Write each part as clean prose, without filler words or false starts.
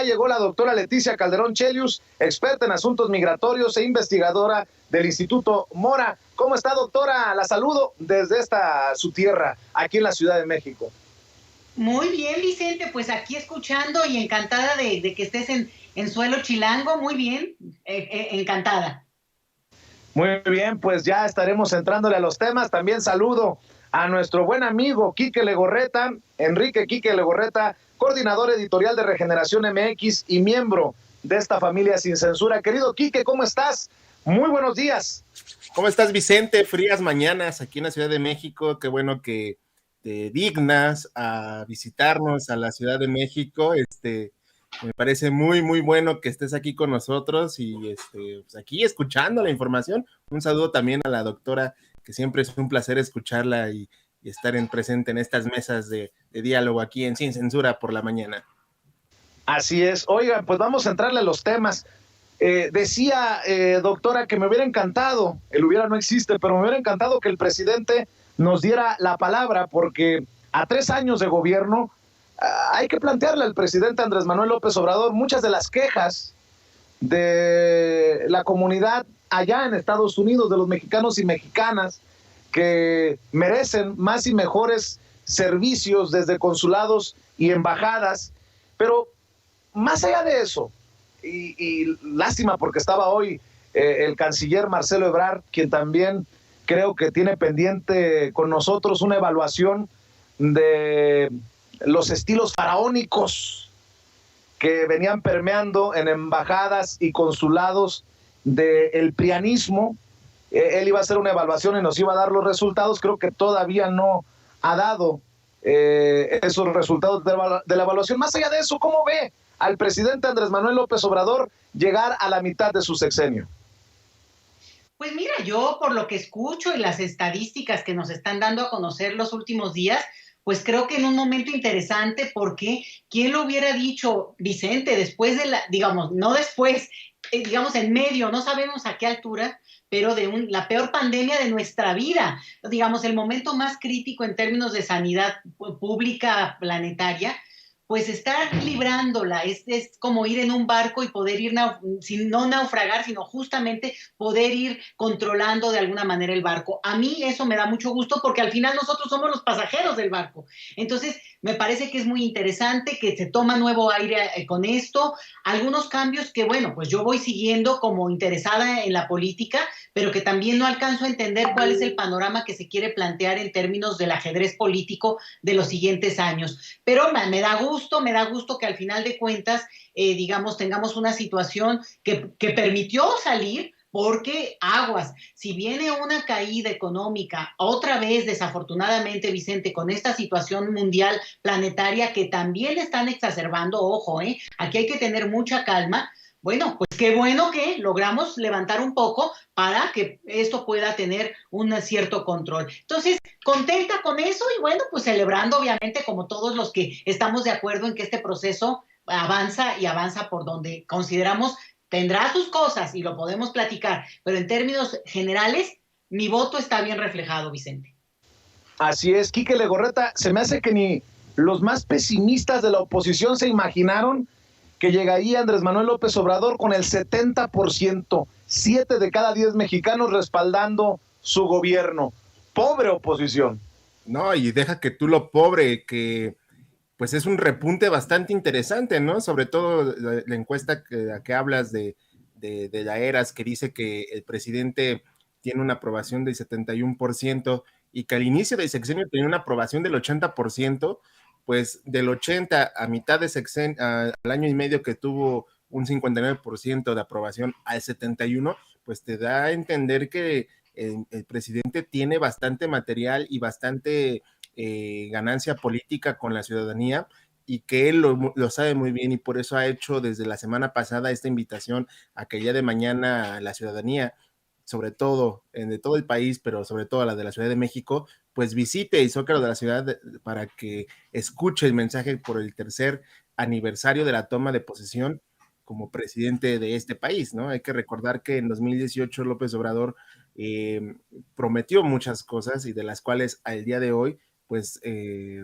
ya llegó la doctora Leticia Calderón Chelius, experta en asuntos migratorios e investigadora del Instituto Mora. ¿Cómo está, doctora? La saludo desde su tierra, aquí en la Ciudad de México. Muy bien, Vicente, pues aquí escuchando y encantada de que estés en suelo chilango. Muy bien, encantada. Muy bien, pues ya estaremos entrándole a los temas. También saludo a nuestro buen amigo Quique Legorreta, Enrique Quique Legorreta, coordinador editorial de Regeneración MX y miembro de esta familia sin censura. Querido Quique, ¿cómo estás? Muy buenos días. ¿Cómo estás, Vicente? Frías mañanas aquí en la Ciudad de México. Qué bueno que te dignas a visitarnos a la Ciudad de México. Me parece muy, muy bueno que estés aquí con nosotros y pues aquí escuchando la información. Un saludo también a la doctora, que siempre es un placer escucharla y estar presente en estas mesas de diálogo aquí en Sin Censura por la mañana. Así es. Oigan, pues vamos a entrarle a los temas. Decía, doctora, que me hubiera encantado, el hubiera no existe, pero me hubiera encantado que el presidente nos diera la palabra, porque a 3 años de gobierno hay que plantearle al presidente Andrés Manuel López Obrador muchas de las quejas de la comunidad allá en Estados Unidos, de los mexicanos y mexicanas, que merecen más y mejores servicios desde consulados y embajadas. Pero más allá de eso, y lástima porque estaba hoy el canciller Marcelo Ebrard, quien también creo que tiene pendiente con nosotros una evaluación de los estilos faraónicos que venían permeando en embajadas y consulados del prianismo. Él iba a hacer una evaluación y nos iba a dar los resultados. Creo que todavía no ha dado esos resultados de la evaluación. Más allá de eso, ¿cómo ve al presidente Andrés Manuel López Obrador llegar a la mitad de su sexenio? Pues mira, yo por lo que escucho y las estadísticas que nos están dando a conocer los últimos días, pues creo que en un momento interesante, porque ¿quién lo hubiera dicho, Vicente, después de digamos, no después, digamos en medio, no sabemos a qué altura, pero de la peor pandemia de nuestra vida, digamos, el momento más crítico en términos de sanidad pública planetaria, pues estar librándola, es como ir en un barco y poder ir, sin no naufragar, sino justamente poder ir controlando de alguna manera el barco. A mí eso me da mucho gusto porque al final nosotros somos los pasajeros del barco. Entonces, me parece que es muy interesante, que se toma nuevo aire con esto, algunos cambios que, bueno, pues yo voy siguiendo como interesada en la política, pero que también no alcanzo a entender cuál es el panorama que se quiere plantear en términos del ajedrez político de los siguientes años. Pero me da gusto que al final de cuentas, digamos, tengamos una situación que permitió salir, porque aguas, si viene una caída económica, otra vez desafortunadamente, Vicente, con esta situación mundial planetaria que también están exacerbando, ojo, aquí hay que tener mucha calma. Bueno, pues qué bueno que logramos levantar un poco para que esto pueda tener un cierto control. Entonces, contenta con eso y bueno, pues celebrando obviamente como todos los que estamos de acuerdo en que este proceso avanza y avanza por donde consideramos tendrá sus cosas y lo podemos platicar, pero en términos generales, mi voto está bien reflejado, Vicente. Así es, Quique Legorreta, se me hace que ni los más pesimistas de la oposición se imaginaron que llegaría Andrés Manuel López Obrador con el 70%, 7 de cada 10 mexicanos respaldando su gobierno. Pobre oposición. No, y deja que tú lo pobre, que pues es un repunte bastante interesante, ¿no? Sobre todo la encuesta que hablas de la ERAS, que dice que el presidente tiene una aprobación del 71% y que al inicio del sexenio tenía una aprobación del 80%, pues del 80 a mitad de sexenio, al año y medio que tuvo un 59% de aprobación al 71%, pues te da a entender que el presidente tiene bastante material y bastante ganancia política con la ciudadanía y que él lo sabe muy bien y por eso ha hecho desde la semana pasada esta invitación a que ya de mañana la ciudadanía, sobre todo de todo el país, pero sobre todo la de la Ciudad de México, pues visite el Zócalo de la ciudad para que escuche el mensaje por el 3er aniversario de la toma de posesión como presidente de este país, ¿no? Hay que recordar que en 2018 López Obrador prometió muchas cosas y de las cuales al día de hoy pues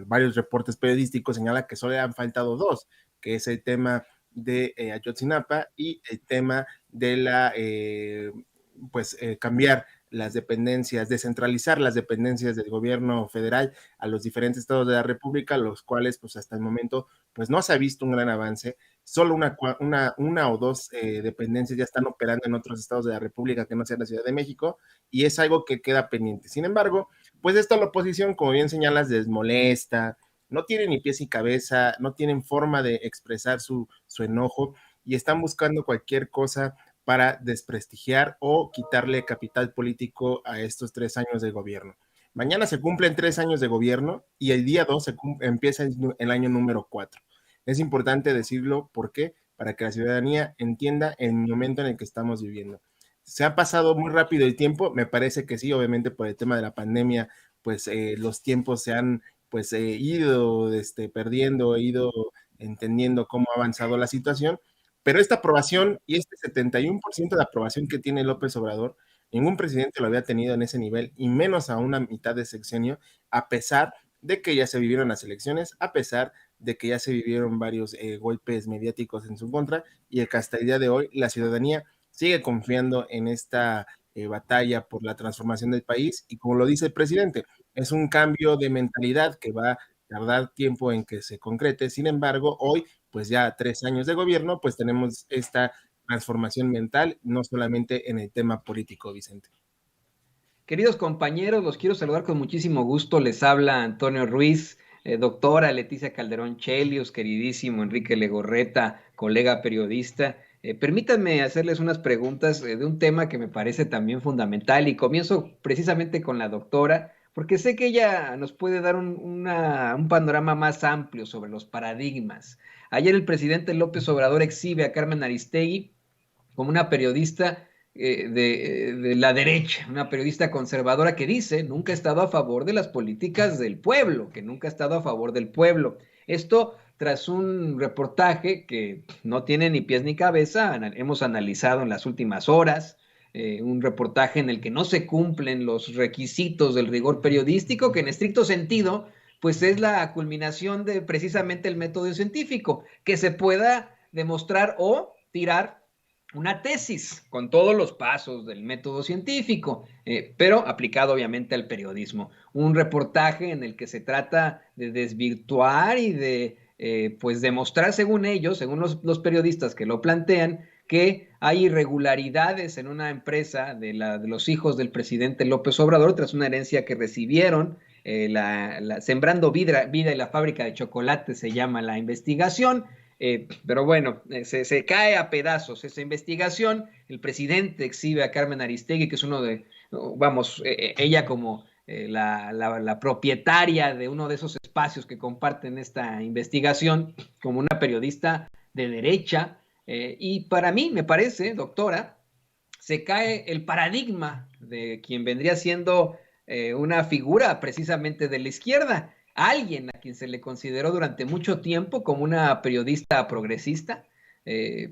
varios reportes periodísticos señalan que solo le han faltado 2, que es el tema de Ayotzinapa y el tema de la, cambiar las dependencias, descentralizar las dependencias del gobierno federal a los diferentes estados de la República, los cuales pues hasta el momento pues no se ha visto un gran avance. Solo una o dos dependencias ya están operando en otros estados de la República que no sea la Ciudad de México, y es algo que queda pendiente. Sin embargo, pues esto a la oposición, como bien señalas, les molesta, no tienen ni pies ni cabeza, no tienen forma de expresar su enojo y están buscando cualquier cosa para desprestigiar o quitarle capital político a estos 3 años de gobierno. Mañana se cumplen 3 años de gobierno y el día 2 empieza el año número 4. Es importante decirlo, ¿por qué? Para que la ciudadanía entienda el momento en el que estamos viviendo. ¿Se ha pasado muy rápido el tiempo? Me parece que sí, obviamente por el tema de la pandemia, pues los tiempos se han ido perdiendo, ido entendiendo cómo ha avanzado la situación, pero esta aprobación y este 71% de aprobación que tiene López Obrador, ningún presidente lo había tenido en ese nivel, y menos a una mitad de sexenio, a pesar de que ya se vivieron las elecciones, a pesar de que ya se vivieron varios golpes mediáticos en su contra, y que hasta el día de hoy la ciudadanía sigue confiando en esta batalla por la transformación del país, y como lo dice el presidente, es un cambio de mentalidad que va a tardar tiempo en que se concrete. Sin embargo, hoy, pues ya 3 años de gobierno, pues tenemos esta transformación mental, no solamente en el tema político, Vicente. Queridos compañeros, los quiero saludar con muchísimo gusto. Les habla Antonio Ruiz, doctora Leticia Calderón Chelios, queridísimo Enrique Legorreta, colega periodista. Permítanme hacerles unas preguntas de un tema que me parece también fundamental, y comienzo precisamente con la doctora, porque sé que ella nos puede dar un panorama más amplio sobre los paradigmas. Ayer el presidente López Obrador exhibe a Carmen Aristegui como una periodista de la derecha, una periodista conservadora que dice nunca ha estado a favor de las políticas del pueblo, que nunca ha estado a favor del pueblo. Esto tras un reportaje que no tiene ni pies ni cabeza, hemos analizado en las últimas horas, un reportaje en el que no se cumplen los requisitos del rigor periodístico, que en estricto sentido pues es la culminación de precisamente el método científico, que se pueda demostrar o tirar una tesis con todos los pasos del método científico, pero aplicado obviamente al periodismo. Un reportaje en el que se trata de desvirtuar y de pues demostrar, según ellos, según los periodistas que lo plantean, que hay irregularidades en una empresa de los hijos del presidente López Obrador tras una herencia que recibieron. Sembrando Vida y la fábrica de chocolate se llama la investigación. Pero bueno, se cae a pedazos esa investigación. El presidente exhibe a Carmen Aristegui, que es uno de, ella como la propietaria de uno de esos espacios que comparten esta investigación, como una periodista de derecha. Y para mí, me parece, doctora, se cae el paradigma de quien vendría siendo una figura precisamente de la izquierda, alguien a quien se le consideró durante mucho tiempo como una periodista progresista,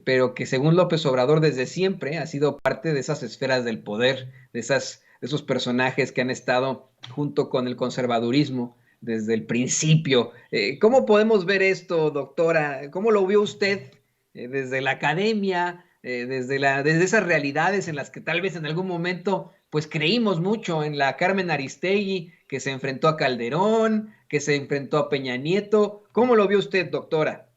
pero que según López Obrador desde siempre ha sido parte de esas esferas del poder, de esos personajes que han estado junto con el conservadurismo desde el principio. ¿Cómo podemos ver esto, doctora? ¿Cómo lo vio usted desde la academia, desde esas realidades en las que tal vez en algún momento pues creímos mucho en la Carmen Aristegui, que se enfrentó a Calderón, que se enfrentó a Peña Nieto? ¿Cómo lo vio usted, doctora?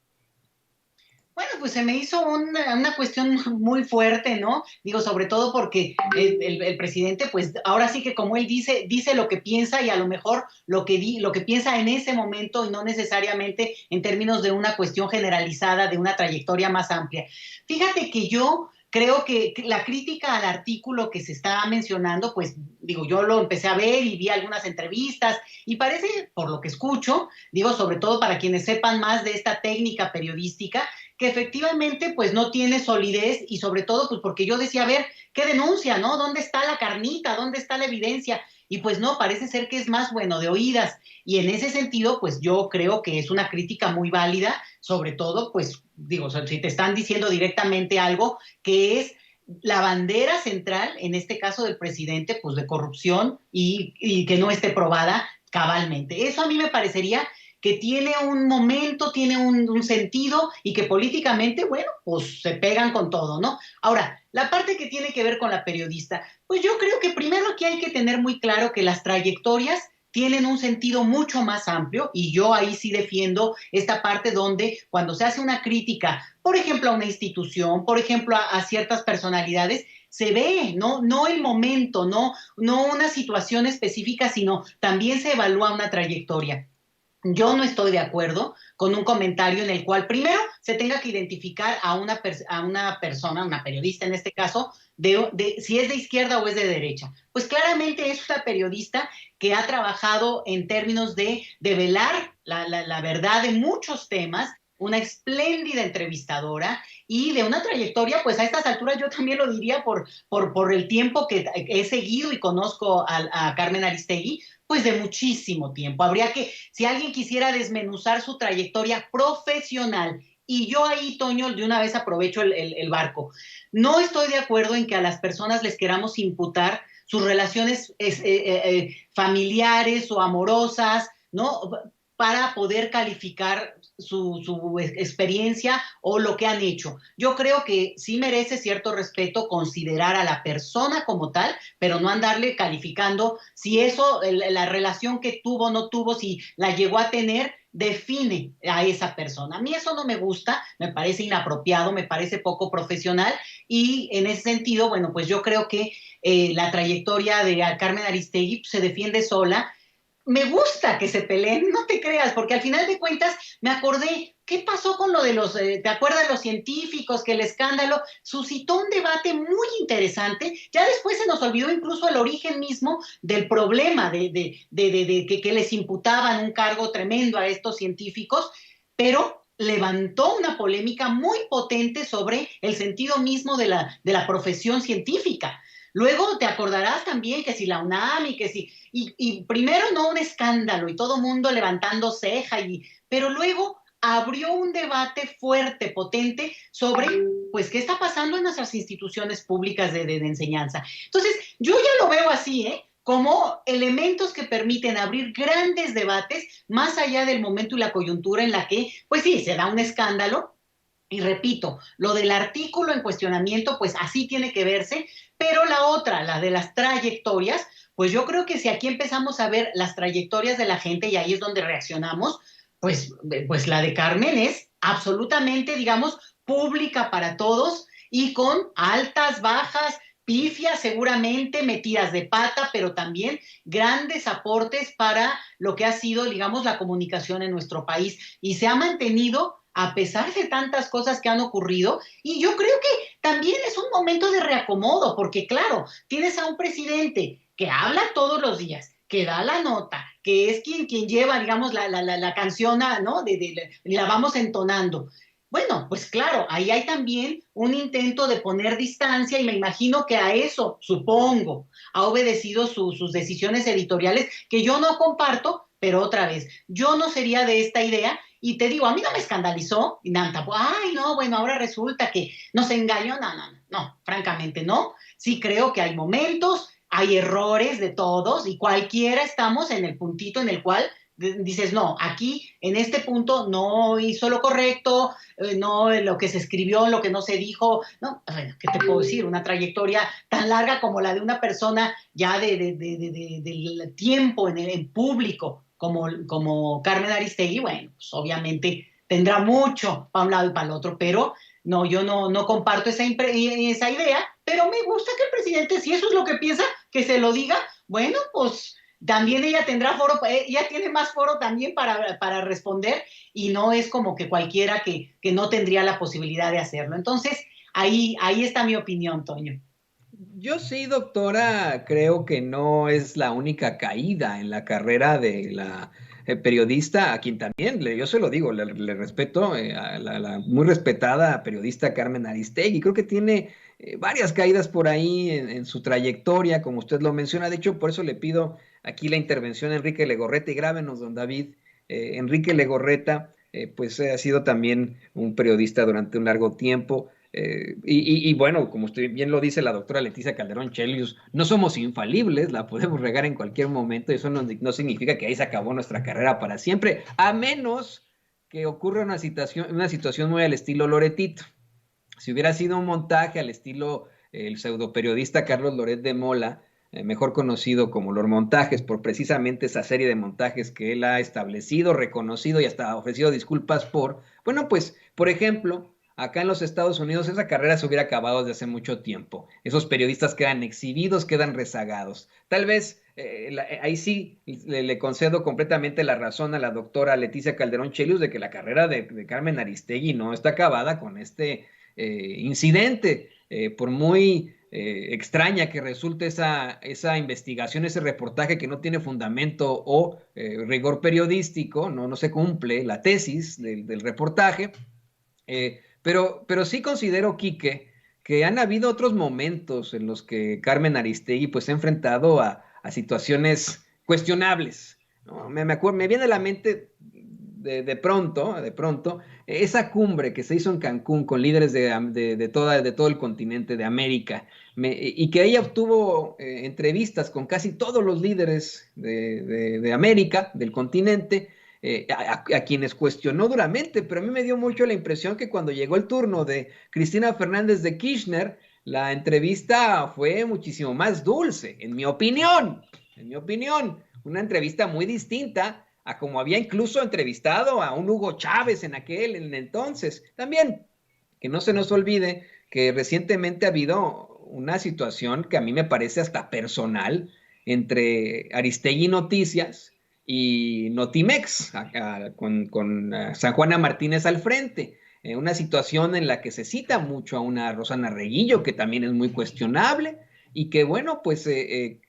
Bueno, pues se me hizo una cuestión muy fuerte, ¿no? Digo, sobre todo porque el presidente, pues ahora sí que como él dice lo que piensa, y a lo mejor lo que piensa en ese momento, y no necesariamente en términos de una cuestión generalizada, de una trayectoria más amplia. Fíjate que yo creo que la crítica al artículo que se está mencionando, pues digo, yo lo empecé a ver y vi algunas entrevistas y parece, por lo que escucho, digo, sobre todo para quienes sepan más de esta técnica periodística, que efectivamente pues no tiene solidez, y sobre todo pues porque yo decía, a ver, ¿qué denuncia, no? ¿Dónde está la carnita? ¿Dónde está la evidencia? Y pues no, parece ser que es más, bueno, de oídas. Y en ese sentido, pues yo creo que es una crítica muy válida, sobre todo, pues digo, si te están diciendo directamente algo que es la bandera central, en este caso del presidente, pues de corrupción y que no esté probada cabalmente. Eso a mí me parecería que tiene un momento, tiene un sentido y que políticamente, bueno, pues se pegan con todo, ¿no? Ahora, la parte que tiene que ver con la periodista, pues yo creo que primero aquí hay que tener muy claro que las trayectorias tienen un sentido mucho más amplio y yo ahí sí defiendo esta parte donde cuando se hace una crítica, por ejemplo, a una institución, por ejemplo, a ciertas personalidades, se ve, no el momento, no una situación específica, sino también se evalúa una trayectoria. Yo no estoy de acuerdo con un comentario en el cual primero se tenga que identificar a una persona, una periodista en este caso, si es de izquierda o es de derecha. Pues claramente es una periodista que ha trabajado en términos de develar la verdad de muchos temas, una espléndida entrevistadora y de una trayectoria, pues a estas alturas yo también lo diría por el tiempo que he seguido y conozco a Carmen Aristegui, pues de muchísimo tiempo. Habría que, si alguien quisiera desmenuzar su trayectoria profesional, y yo ahí, Toño, de una vez aprovecho el barco, no estoy de acuerdo en que a las personas les queramos imputar sus relaciones familiares o amorosas, ¿no? Para poder calificar su experiencia o lo que han hecho. Yo creo que sí merece cierto respeto considerar a la persona como tal, pero no andarle calificando si eso, la relación que tuvo o no tuvo, si la llegó a tener, define a esa persona. A mí eso no me gusta, me parece inapropiado, me parece poco profesional y en ese sentido, bueno, pues yo creo que la trayectoria de Carmen Aristegui pues, se defiende sola. Me gusta que se peleen, no te creas, porque al final de cuentas me acordé, ¿qué pasó con lo de ¿te acuerdas los científicos? Que el escándalo suscitó un debate muy interesante, ya después se nos olvidó incluso el origen mismo del problema de que les imputaban un cargo tremendo a estos científicos, pero levantó una polémica muy potente sobre el sentido mismo de la profesión científica. Luego te acordarás también que si la UNAM y que si... Y primero no un escándalo y todo mundo levantando ceja, pero luego abrió un debate fuerte, potente, sobre pues qué está pasando en nuestras instituciones públicas de enseñanza. Entonces, yo ya lo veo así, como elementos que permiten abrir grandes debates más allá del momento y la coyuntura en la que, pues sí, se da un escándalo. Y repito, lo del artículo en cuestionamiento, pues así tiene que verse, pero la otra, la de las trayectorias, pues yo creo que si aquí empezamos a ver las trayectorias de la gente y ahí es donde reaccionamos, pues la de Carmen es absolutamente, digamos, pública para todos y con altas, bajas, pifias seguramente, metidas de pata, pero también grandes aportes para lo que ha sido, digamos, la comunicación en nuestro país y se ha mantenido a pesar de tantas cosas que han ocurrido, y yo creo que también es un momento de reacomodo, porque claro, tienes a un presidente que habla todos los días, que da la nota, que es quien lleva, digamos, la canción, ¿no? La vamos entonando. Bueno, pues claro, ahí hay también un intento de poner distancia y me imagino que a eso, supongo, ha obedecido sus decisiones editoriales que yo no comparto, pero otra vez, yo no sería de esta idea y te digo, a mí no me escandalizó, y nada, ay, no, bueno, ahora resulta que nos engañó, no, francamente no. Sí creo que hay momentos, hay errores de todos y cualquiera estamos en el puntito en el cual dices, no, aquí en este punto no hizo lo correcto, no lo que se escribió, lo que no se dijo, no, bueno, ¿qué te puedo decir? Una trayectoria tan larga como la de una persona ya del tiempo en público, como Carmen Aristegui, bueno, pues obviamente tendrá mucho para un lado y para el otro, pero no, yo no comparto esa idea, pero me gusta que el presidente, si eso es lo que piensa, que se lo diga, bueno, pues también ella tendrá foro, ella tiene más foro también para responder y no es como que cualquiera que no tendría la posibilidad de hacerlo. Entonces, ahí está mi opinión, Toño. Yo sí, doctora, creo que no es la única caída en la carrera de la periodista, a quien también, yo se lo digo, le respeto a la muy respetada periodista Carmen Aristegui. Creo que tiene varias caídas por ahí en su trayectoria, como usted lo menciona. De hecho, por eso le pido aquí la intervención a Enrique Legorreta y grábenos, don David. Enrique Legorreta, pues ha sido también un periodista durante un largo tiempo. Y bueno, como usted bien lo dice la doctora Leticia Calderón Chelius, no somos infalibles, la podemos regar en cualquier momento, y eso no significa que ahí se acabó nuestra carrera para siempre, a menos que ocurra una situación muy al estilo Loretito. Si hubiera sido un montaje al estilo el pseudoperiodista Carlos Loret de Mola, mejor conocido como Los Montajes, por precisamente esa serie de montajes que él ha establecido, reconocido y hasta ofrecido disculpas por, bueno, pues, por ejemplo, acá en los Estados Unidos esa carrera se hubiera acabado desde hace mucho tiempo. Esos periodistas quedan exhibidos, quedan rezagados. Tal vez ahí sí le concedo completamente la razón a la doctora Leticia Calderón Chelius de que la carrera de Carmen Aristegui no está acabada con este incidente, por muy extraña que resulte esa investigación, ese reportaje que no tiene fundamento o rigor periodístico, no se cumple la tesis del reportaje, pero sí considero, Quique, que han habido otros momentos en los que Carmen Aristegui pues se ha enfrentado a situaciones cuestionables, ¿no? Me viene a la mente de pronto, esa cumbre que se hizo en Cancún con líderes de todo el continente de América, y que ella obtuvo entrevistas con casi todos los líderes de América, del continente, a quienes cuestionó duramente, pero a mí me dio mucho la impresión que cuando llegó el turno de Cristina Fernández de Kirchner, la entrevista fue muchísimo más dulce, en mi opinión, una entrevista muy distinta a como había incluso entrevistado a un Hugo Chávez en entonces. También, que no se nos olvide que recientemente ha habido una situación que a mí me parece hasta personal entre Aristegui Noticias y Notimex, con San Juana Martínez al frente. Una situación en la que se cita mucho a una Rosana Reguillo, que también es muy cuestionable, y que, bueno, pues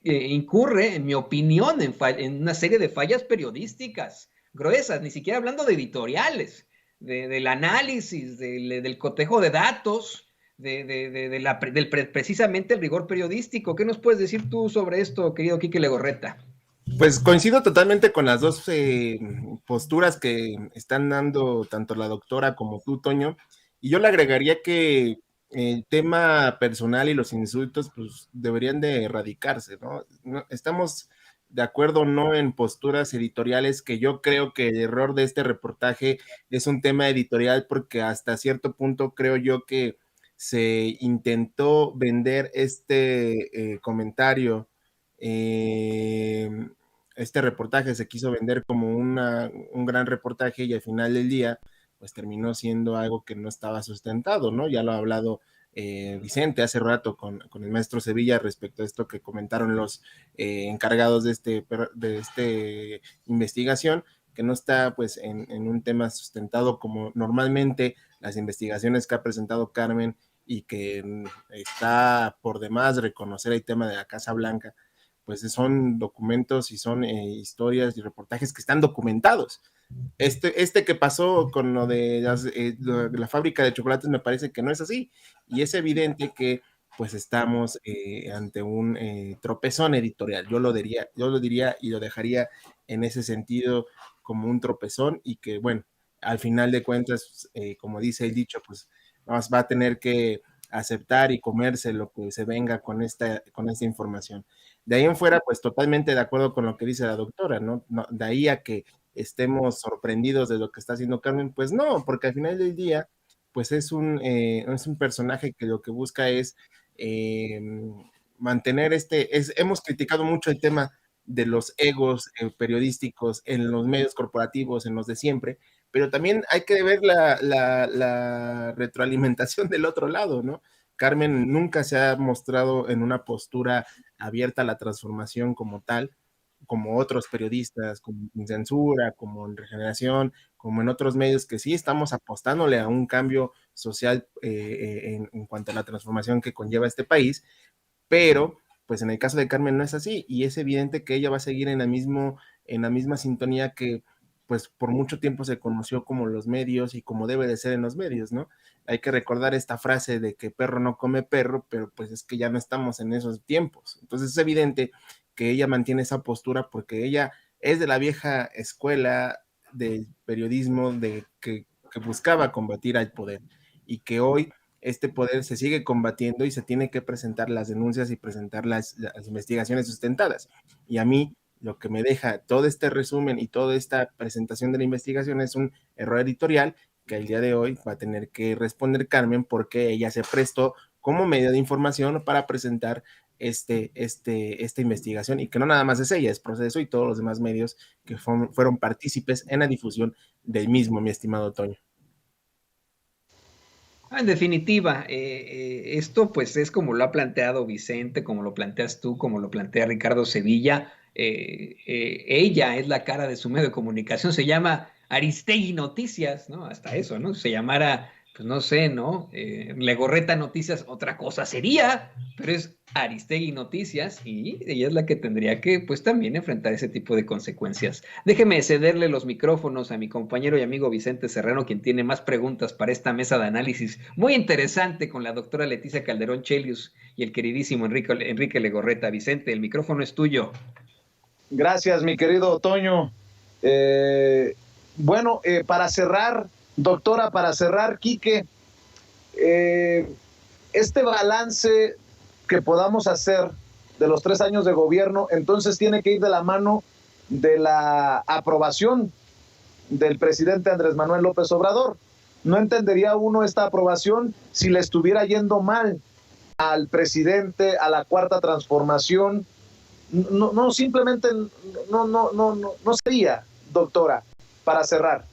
incurre, en mi opinión, en una serie de fallas periodísticas gruesas, ni siquiera hablando de editoriales, del análisis, del cotejo de datos, precisamente el rigor periodístico. ¿Qué nos puedes decir tú sobre esto, querido Quique Legorreta? Pues coincido totalmente con las dos posturas que están dando tanto la doctora como tú, Toño, y yo le agregaría que el tema personal y los insultos pues deberían de erradicarse, ¿no? Estamos de acuerdo no en posturas editoriales, que yo creo que el error de este reportaje es un tema editorial, porque hasta cierto punto creo yo que se intentó vender este comentario, eh, este reportaje se quiso vender como un gran reportaje, y al final del día pues terminó siendo algo que no estaba sustentado, ¿no? Ya lo ha hablado Vicente hace rato con el maestro Sevilla respecto a esto que comentaron los encargados de este investigación, que no está pues en un tema sustentado como normalmente las investigaciones que ha presentado Carmen, y que está por demás reconocer el tema de la Casa Blanca, pues son documentos y son historias y reportajes que están documentados. Este que pasó con lo de la fábrica de chocolates me parece que no es así, y es evidente que pues estamos ante un tropezón editorial. Yo lo diría y lo dejaría en ese sentido como un tropezón, y que bueno, al final de cuentas, como dice el dicho, pues va a tener que aceptar y comerse lo que se venga con esta información. De ahí en fuera, pues totalmente de acuerdo con lo que dice la doctora, ¿no? De ahí a que estemos sorprendidos de lo que está haciendo Carmen, pues no, porque al final del día, pues es un personaje que lo que busca es mantener hemos criticado mucho el tema de los egos periodísticos en los medios corporativos, en los de siempre, pero también hay que ver la retroalimentación del otro lado, ¿no? Carmen nunca se ha mostrado en una postura abierta a la transformación como tal, como otros periodistas, como en Censura, como en Regeneración, como en otros medios que sí estamos apostándole a un cambio social en cuanto a la transformación que conlleva este país, pero pues en el caso de Carmen no es así, y es evidente que ella va a seguir en la misma sintonía que pues por mucho tiempo se conoció como los medios y como debe de ser en los medios, ¿no? Hay que recordar esta frase de que perro no come perro, pero pues es que ya no estamos en esos tiempos. Entonces es evidente que ella mantiene esa postura porque ella es de la vieja escuela del periodismo que buscaba combatir al poder, y que hoy este poder se sigue combatiendo y se tiene que presentar las denuncias y presentar las investigaciones sustentadas. Y a mí lo que me deja todo este resumen y toda esta presentación de la investigación es un error editorial que el día de hoy va a tener que responder Carmen, porque ella se prestó como medio de información para presentar esta investigación, y que no nada más es ella, es Proceso y todos los demás medios que fueron partícipes en la difusión del mismo, mi estimado Toño. En definitiva, esto pues es como lo ha planteado Vicente, como lo planteas tú, como lo plantea Ricardo Sevilla. Ella es la cara de su medio de comunicación, se llama Aristegui Noticias, ¿no? Hasta eso, ¿no? Se llamara, pues no sé, ¿no? Legorreta Noticias, otra cosa sería, pero es Aristegui Noticias y ella es la que tendría que, pues también enfrentar ese tipo de consecuencias. Déjeme cederle los micrófonos a mi compañero y amigo Vicente Serrano, quien tiene más preguntas para esta mesa de análisis muy interesante con la doctora Leticia Calderón Chelius y el queridísimo Enrique Legorreta. Vicente, el micrófono es tuyo. Gracias, mi querido Toño. Bueno, para cerrar, doctora, para cerrar, Quique, este balance que podamos hacer de los 3 años de gobierno, entonces tiene que ir de la mano de la aprobación del presidente Andrés Manuel López Obrador. No entendería uno esta aprobación si le estuviera yendo mal al presidente, a la Cuarta Transformación. No, simplemente no sería, doctora, para cerrar.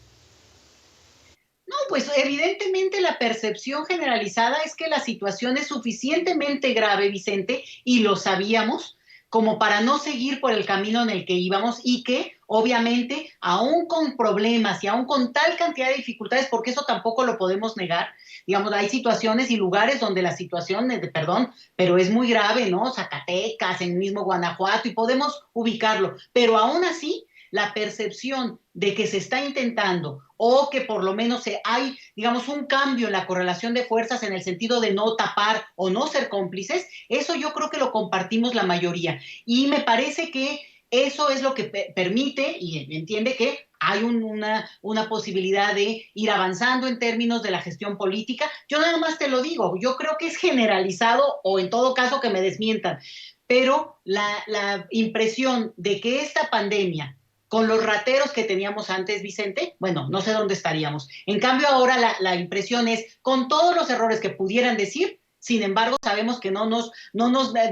No, pues evidentemente la percepción generalizada es que la situación es suficientemente grave, Vicente, y lo sabíamos, como para no seguir por el camino en el que íbamos y que, obviamente, aún con problemas y aún con tal cantidad de dificultades, porque eso tampoco lo podemos negar, digamos, hay situaciones y lugares donde la situación, perdón, pero es muy grave, ¿no? Zacatecas, en mismo Guanajuato, y podemos ubicarlo, pero aún así, la percepción de que se está intentando o que por lo menos hay, digamos, un cambio en la correlación de fuerzas en el sentido de no tapar o no ser cómplices, eso yo creo que lo compartimos la mayoría. Y me parece que eso es lo que permite y entiende que hay una posibilidad de ir avanzando en términos de la gestión política. Yo nada más te lo digo, yo creo que es generalizado o en todo caso que me desmientan, pero la impresión de que esta pandemia con los rateros que teníamos antes, Vicente, bueno, no sé dónde estaríamos. En cambio, ahora la impresión es, con todos los errores que pudieran decir, sin embargo, sabemos que no nos,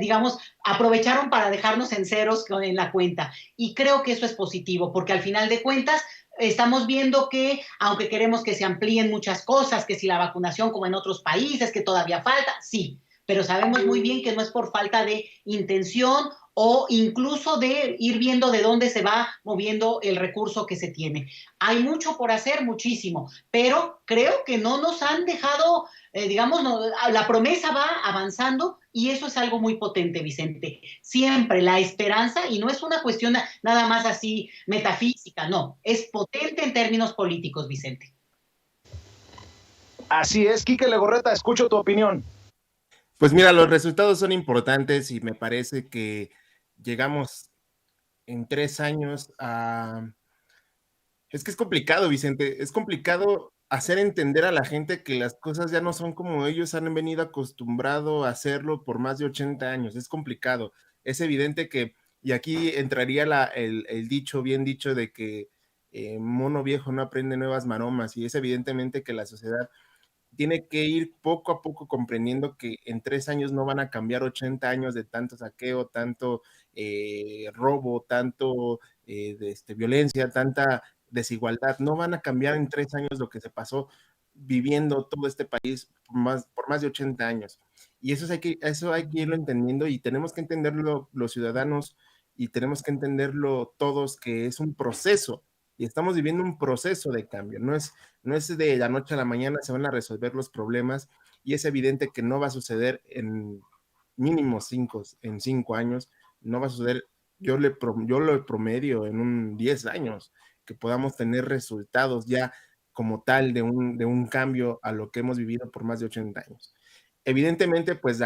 digamos, aprovecharon para dejarnos en ceros en la cuenta. Y creo que eso es positivo, porque al final de cuentas, estamos viendo que, aunque queremos que se amplíen muchas cosas, que si la vacunación como en otros países, que todavía falta, sí, pero sabemos muy bien que no es por falta de intención o incluso de ir viendo de dónde se va moviendo el recurso que se tiene. Hay mucho por hacer, muchísimo, pero creo que no nos han dejado, digamos, la promesa va avanzando y eso es algo muy potente, Vicente. Siempre la esperanza, y no es una cuestión nada más así metafísica, no, es potente en términos políticos, Vicente. Así es, Quique Legorreta, escucho tu opinión. Pues mira, los resultados son importantes y me parece que llegamos en 3 años a... Es que es complicado, Vicente, es complicado hacer entender a la gente que las cosas ya no son como ellos han venido acostumbrado a hacerlo por más de 80 años, es complicado, es evidente que, y aquí entraría el dicho, bien dicho, de que mono viejo no aprende nuevas maromas, y es evidentemente que la sociedad tiene que ir poco a poco comprendiendo que en 3 años no van a cambiar 80 años de tanto saqueo, tanto robo, tanto violencia, tanta desigualdad. No van a cambiar en 3 años lo que se pasó viviendo todo este país por más de 80 años. Y eso hay que irlo entendiendo y tenemos que entenderlo los ciudadanos y tenemos que entenderlo todos, que es un proceso y estamos viviendo un proceso de cambio. No es de la noche a la mañana se van a resolver los problemas y es evidente que no va a suceder en mínimo 5 años, no va a suceder, yo lo promedio en 10 años, que podamos tener resultados ya como tal de un cambio a lo que hemos vivido por más de 80 años. Evidentemente, pues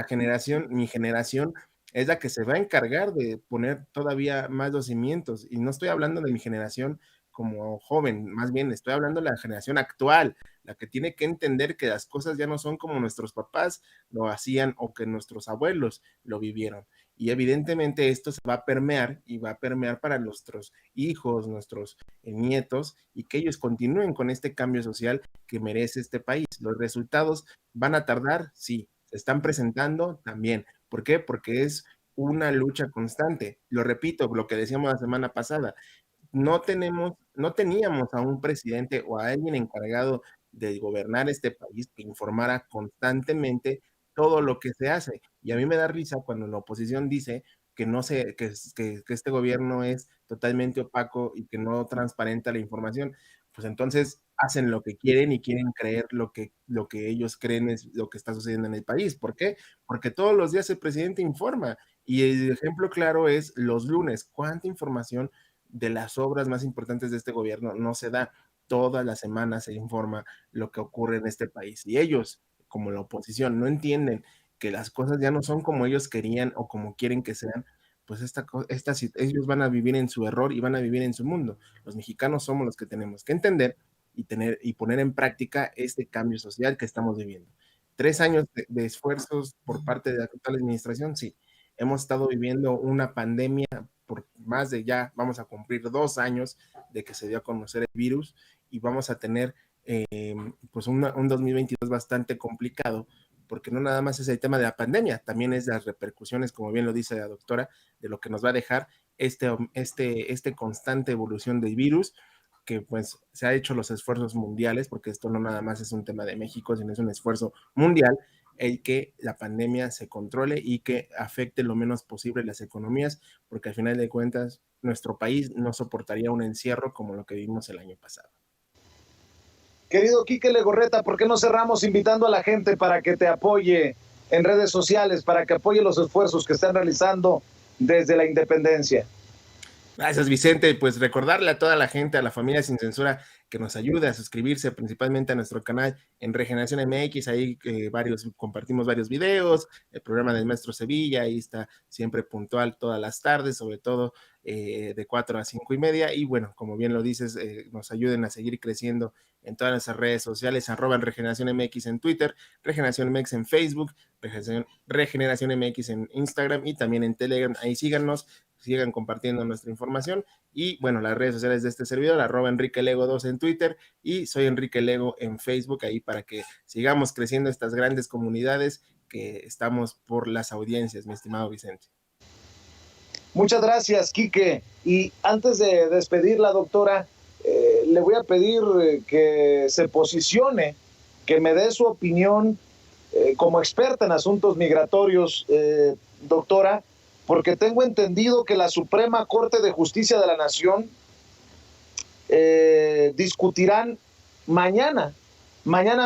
mi generación es la que se va a encargar de poner todavía más los cimientos, y no estoy hablando de mi generación como joven, más bien estoy hablando de la generación actual, la que tiene que entender que las cosas ya no son como nuestros papás lo hacían o que nuestros abuelos lo vivieron. Y evidentemente esto se va a permear y va a permear para nuestros hijos, nuestros nietos, y que ellos continúen con este cambio social que merece este país. Los resultados van a tardar, sí, se están presentando también. ¿Por qué? Porque es una lucha constante. Lo repito, lo que decíamos la semana pasada, no teníamos a un presidente o a alguien encargado de gobernar este país que informara constantemente todo lo que se hace. Y a mí me da risa cuando la oposición dice que no se, que este gobierno es totalmente opaco y que no transparenta la información. Pues entonces hacen lo que quieren y quieren creer lo que ellos creen es lo que está sucediendo en el país. ¿Por qué? Porque todos los días el presidente informa. Y el ejemplo claro es los lunes. ¿Cuánta información de las obras más importantes de este gobierno no se da? Todas las semanas se informa lo que ocurre en este país. Y ellos, como la oposición, no entienden que las cosas ya no son como ellos querían o como quieren que sean, pues ellos van a vivir en su error y van a vivir en su mundo. Los mexicanos somos los que tenemos que entender y poner en práctica este cambio social que estamos viviendo. 3 años de esfuerzos por parte de la actual administración, sí. Hemos estado viviendo una pandemia por más de ya, vamos a cumplir 2 años de que se dio a conocer el virus y vamos a tener pues un 2022 bastante complicado, porque no nada más es el tema de la pandemia, también es las repercusiones, como bien lo dice la doctora, de lo que nos va a dejar este constante evolución del virus, que pues se ha hecho los esfuerzos mundiales, porque esto no nada más es un tema de México, sino es un esfuerzo mundial, el que la pandemia se controle y que afecte lo menos posible las economías, porque al final de cuentas nuestro país no soportaría un encierro como lo que vimos el año pasado. Querido Quique Legorreta, ¿por qué no cerramos invitando a la gente para que te apoye en redes sociales, para que apoye los esfuerzos que están realizando desde la independencia? Gracias, Vicente. Pues recordarle a toda la gente, a la familia Sin Censura, que nos ayude a suscribirse principalmente a nuestro canal en Regeneración MX. Ahí compartimos varios videos, el programa del Maestro Sevilla, ahí está siempre puntual todas las tardes, sobre todo de 4 a 5:30. Y bueno, como bien lo dices, nos ayuden a seguir creciendo en todas nuestras redes sociales, @Regeneración MX en Twitter, Regeneración MX en Facebook, Regeneración MX en Instagram y también en Telegram. Ahí síganos, sigan compartiendo nuestra información. Y bueno, las redes sociales de este servidor, @EnriqueLego2 en Twitter y soy Enrique Lego en Facebook, ahí para que sigamos creciendo estas grandes comunidades que estamos por las audiencias, mi estimado Vicente. Muchas gracias, Quique. Y antes de despedir la doctora, le voy a pedir que se posicione, que me dé su opinión como experta en asuntos migratorios, doctora, porque tengo entendido que la Suprema Corte de Justicia de la Nación discutirán mañana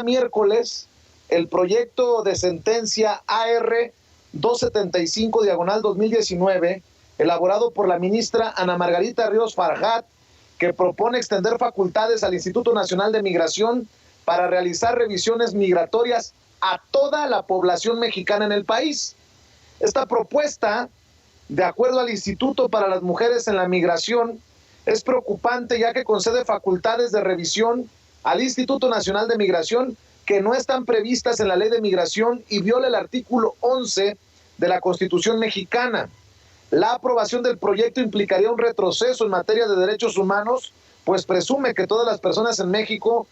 miércoles, el proyecto de sentencia AR 275/2019, elaborado por la ministra Ana Margarita Ríos Farjat, que propone extender facultades al Instituto Nacional de Migración para realizar revisiones migratorias a toda la población mexicana en el país. Esta propuesta, de acuerdo al Instituto para las Mujeres en la Migración, es preocupante, ya que concede facultades de revisión al Instituto Nacional de Migración que no están previstas en la Ley de Migración y viola el artículo 11 de la Constitución mexicana. La aprobación del proyecto implicaría un retroceso en materia de derechos humanos, pues presume que todas las personas en México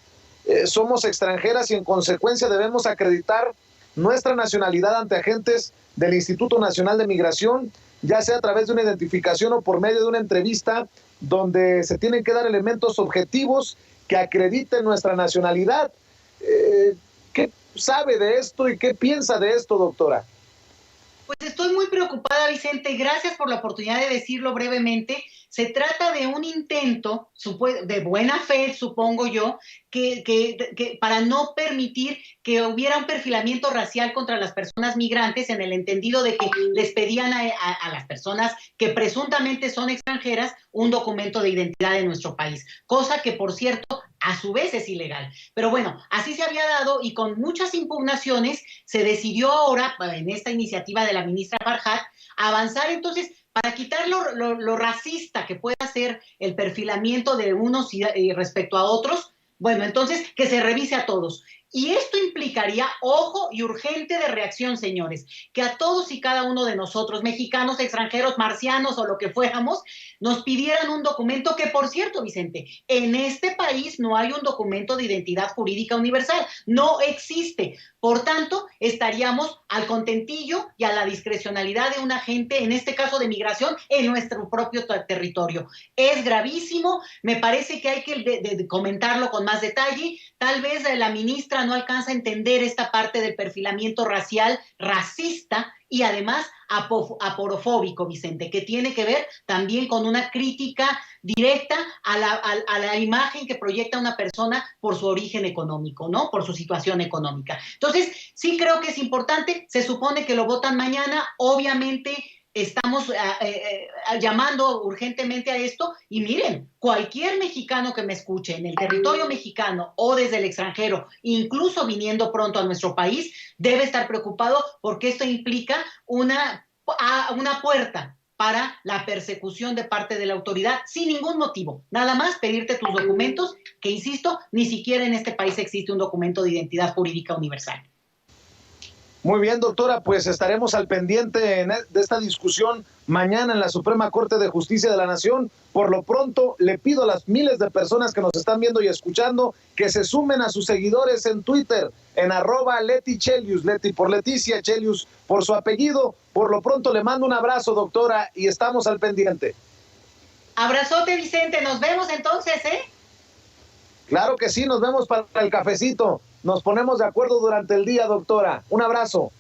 somos extranjeras y en consecuencia debemos acreditar nuestra nacionalidad ante agentes del Instituto Nacional de Migración, ya sea a través de una identificación o por medio de una entrevista donde se tienen que dar elementos objetivos que acrediten nuestra nacionalidad. ¿Qué sabe de esto y qué piensa de esto, doctora? Pues estoy muy preocupada, Vicente. Gracias por la oportunidad de decirlo brevemente. Se trata de un intento de buena fe, supongo yo, que para no permitir que hubiera un perfilamiento racial contra las personas migrantes, en el entendido de que les pedían a las personas que presuntamente son extranjeras un documento de identidad de nuestro país, cosa que, por cierto, a su vez es ilegal. Pero bueno, así se había dado y con muchas impugnaciones se decidió ahora, en esta iniciativa de la ministra Farjat, avanzar entonces para quitar lo racista que pueda ser el perfilamiento de unos y respecto a otros, Bueno, entonces que se revise a todos. Y esto implicaría, ojo y urgente de reacción, señores, que a todos y cada uno de nosotros, mexicanos, extranjeros, marcianos o lo que fuéramos, nos pidieran un documento que, por cierto, Vicente, en este país no hay un documento de identidad jurídica universal, no existe. Por tanto, estaríamos al contentillo y a la discrecionalidad de un agente, en este caso de migración, en nuestro propio territorio. Es gravísimo, me parece que hay que comentarlo con más detalle. Tal vez la ministra no alcanza a entender esta parte del perfilamiento racial, racista y además aporofóbico, Vicente, que tiene que ver también con una crítica directa a la imagen que proyecta una persona por su origen económico, ¿no? Por su situación económica. Entonces, sí creo que es importante, se supone que lo votan mañana, obviamente estamos llamando urgentemente a esto y miren, cualquier mexicano que me escuche en el territorio mexicano o desde el extranjero, incluso viniendo pronto a nuestro país, debe estar preocupado porque esto implica una puerta para la persecución de parte de la autoridad sin ningún motivo, nada más pedirte tus documentos, que insisto, ni siquiera en este país existe un documento de identidad jurídica universal. Muy bien, doctora, pues estaremos al pendiente de esta discusión mañana en la Suprema Corte de Justicia de la Nación. Por lo pronto, le pido a las miles de personas que nos están viendo y escuchando que se sumen a sus seguidores en Twitter, en @LetiChelius, Leti por Leticia, Chelius por su apellido. Por lo pronto, le mando un abrazo, doctora, y estamos al pendiente. Abrazote, Vicente, nos vemos entonces, ¿eh? Claro que sí, nos vemos para el cafecito. Nos ponemos de acuerdo durante el día, doctora. Un abrazo.